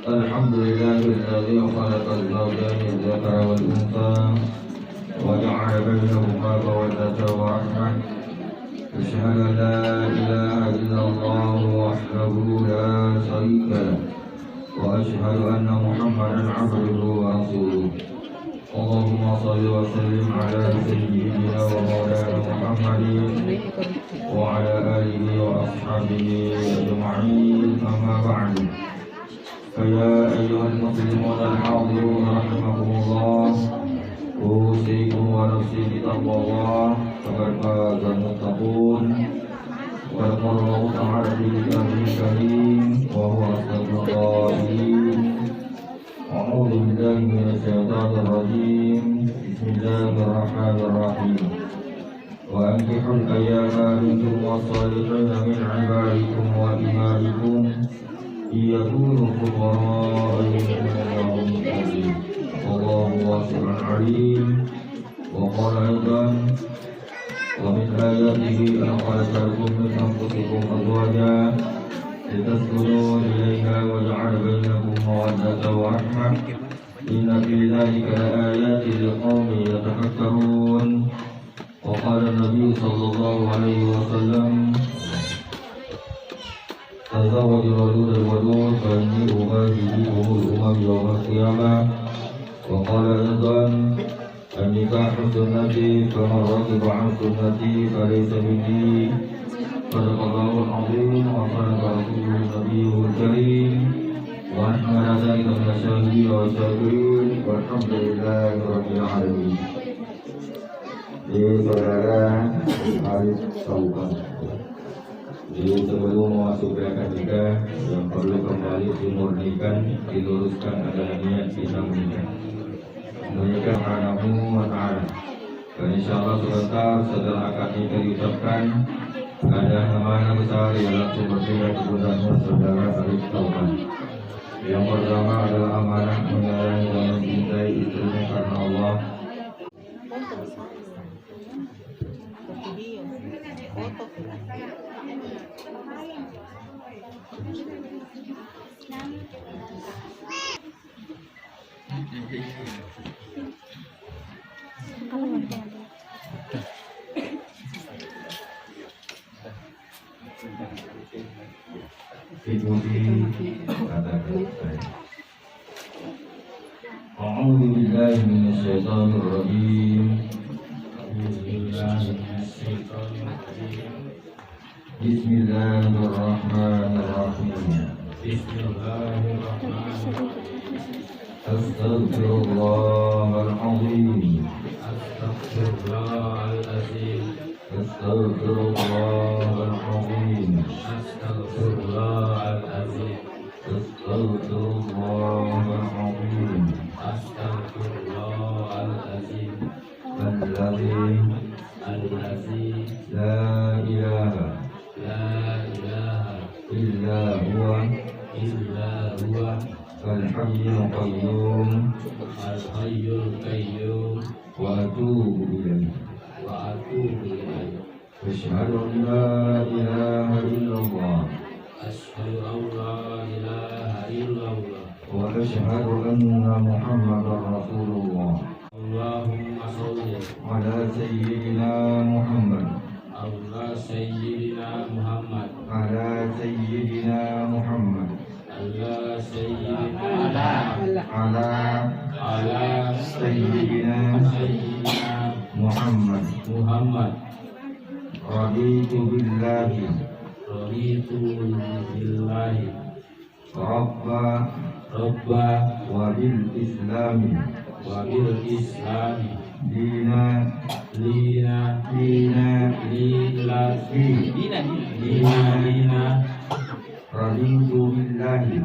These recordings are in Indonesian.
الحمد لله الذي خلق الزوجين الذكر والأنثى وجعل بينهما مودة ورحمة. أشهد أن لا إله إلا الله وحده لا شريك له وأشهد أن محمدا عبده ورسوله. اللهم صل وسلم على سيدنا ومولانا محمد وعلى آله وأصحابه أجمعين. أما بعد، فيا أيها المسلمون الحاضرون رحمكم الله، أوصيكم ونفسي بتقوى الله فقد فاز المتقون. ويقول الله تعالى في كتابه الكريم وهو أصدق القائلين: أعوذ بالله من الشيطان الرجيم، بسم الله الرحمن الرحيم. وأنكحوا الأيام منكم والصالحين من عبادكم وإمائكم إن يكونوا فقراء يغنيهم الله من فضله والله واسع عليم. وقال أيضا: ومن آياته أن خلق لكم من أنفسكم أزواجا لتسكنوا إليها وجعل بينكم مودة ورحمة إن في ذلك لآيات لقوم يتفكرون. وقال النبي صلى الله عليه وسلم: تزوج الودود الودود فإني أباهيهم الأمم يوم القيامة. وقال أيضا: النكاح سنتي فمن رغب عن سنتي فليس مني. صدق الله العظيم وصدق رسوله النبي الكريم ونحن على ذلك من الشاهدين والشاكرين والحمد لله رب العالمين. Saudara Arif Saukan, sebelum memasuki akad nikah yang perlu kembali dimurnikan, diluruskan adalah niat kita menikah karena-Mu wa ta'ala. Dan insyaallah setelah akad nikah diucapkan, ada amanah besar yang langsung berpindah ke pundaknya saudara Arif Saukan. Yang pertama adalah amanah menyayangi dan mencintai istrinya karena Allah. A'udzu billahi minasyaitonir rajim. Bismillahirrahmanirrahim. Astaghfirullahal azim. Astaghfirullahal azim. Astaghfirullahal azim. Astaghfirullahal azim. Astaghfirullahal azim. Astaghfirullahal azim. Allazi la ilaha illa huwa al-hayyul qayyum wa atubu ilayhi. Asyhadu an la ilaha illallah wa asyhadu anna Muhammadar Rasulullah. Allahumma sholli ala sayyidina Muhammad. Ala sayyidina Muhammad. Ala sayyidina Muhammad. Ala sayyidina Muhammad. Raditu billahi Rabba wa bil islami dina. Raditu billahi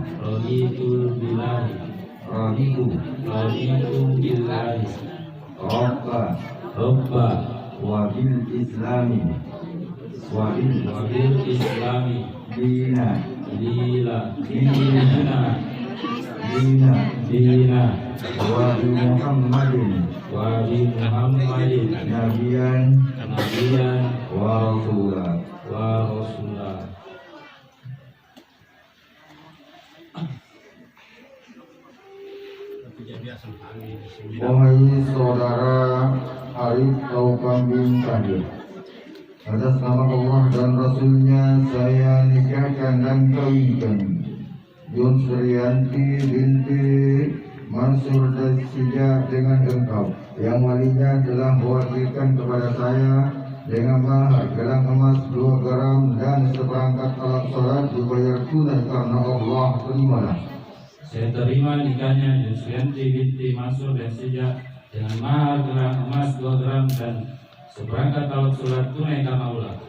Rabba wa bil islami dina wa bi Muhammadin nabiyan wa rasulah. Wahai saudara Arif atau kambing Kadir, atas nama Allah dan Rasulnya saya nikahkan dan kawinkan Yun Suryanti binti Mansur Dasija dengan engkau, yang walinya telah mewakilkan kepada saya dengan mahar gelang emas 2 gram dan seperangkat alat sholat dibayar tunai karena Allah. Terimalah. Saya terima nikahnya Yun Suryanti binti Mansur Dasija dengan mahar gelang emas 2 gram dan seperangkat alat sholat tunai karena Allah.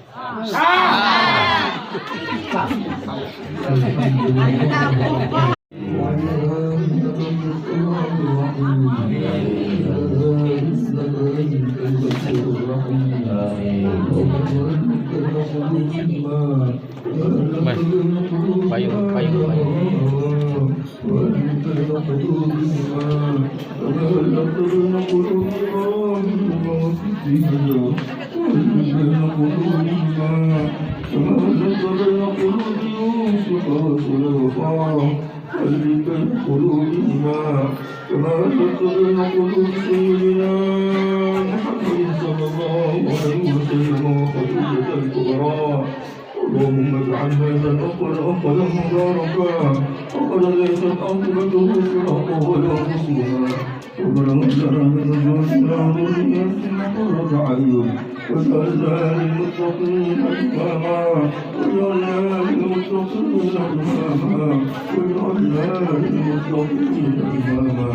اللهم اجعل هذا الأقل أقلا مباركا وقد ليست عاقبته فراقا ولا نصرها ربنا هب لنا من أزواجنا وذرياتنا قرة أعين واجعلنا للمتقين إماما واجعلنا للمتقين إماما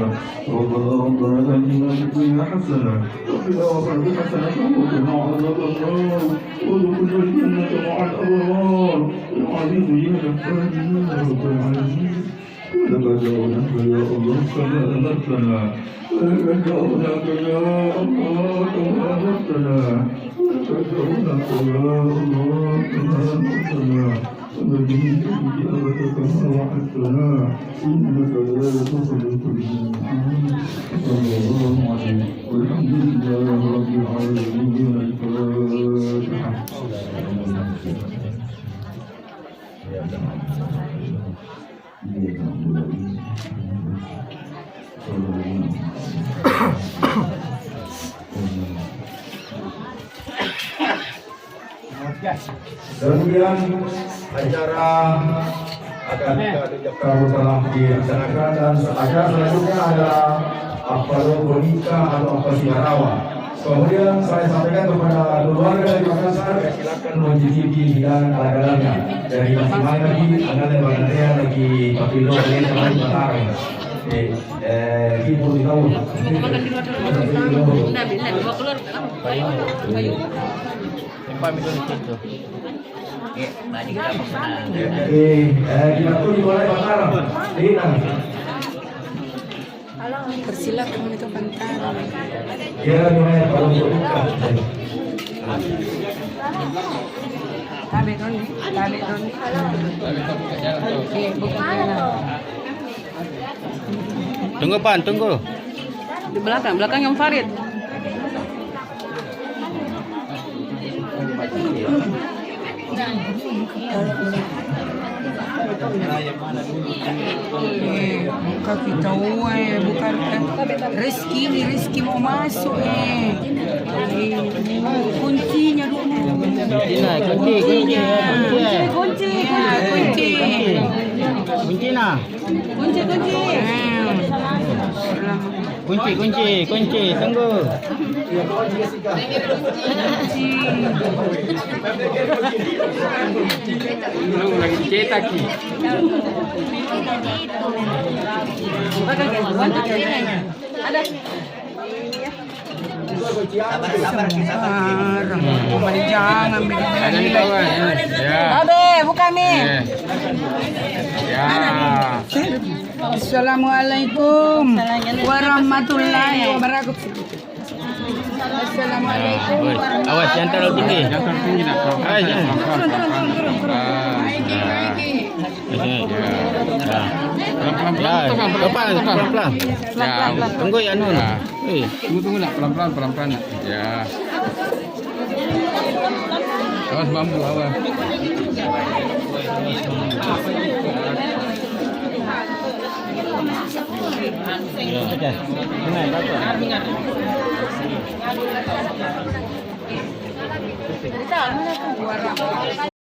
ربنا آتنا في الدنيا حسنة وفي الآخرة حسنة وقنا عذاب النار وادخلنا الجنة مع الأبرار العزيز يا جبار يا رب العالمين. ولقد جاءناك يا الله كما أمرتنا ولقد جاءناك يا الله كما أمرتنا ولقد جاءناك يا الله كما أمرتنا ونجيك بإجابتك كما وعدتنا إنك لا تخلف الميعاد. صلى الله عليه والحمد لله رب العالمين. الفاتحة. Kemudian acara akan telah dilaksanakan dan acara selanjutnya adalah apel boneka atau apel siarawa. Kemudian saya sampaikan kepada keluarga dari Makassar, silakan mencicipi hidangan ala-alanya dari masing-masing lagi, ada yang lagi papilo ini sama Batar. Ibu di tahun. Persilakan itu pantang. Tabe don. Oke, bukan. Tunggu Pan, tunggu. Di belakang yang Farid. Muka kita bukan Rizky mau masuk kuncinya dulu. Kunci, tunggu. Lagi cetak ki. Ada. Jangan Ada di bawah. Ya. Abe, buka mi. Ya. Assalamualaikum warahmatullahi wabarakatuh. Assalamualaikum warahmatullahi. Awas jangan terlalu tinggi. Jangan tinggi nak. Turun. Pelan-pelan. Ya, tunggu ya Nun. Tunggu nak, pelan-pelan nak. Ya. Awas bambu, awas. Cerita, mana tuh?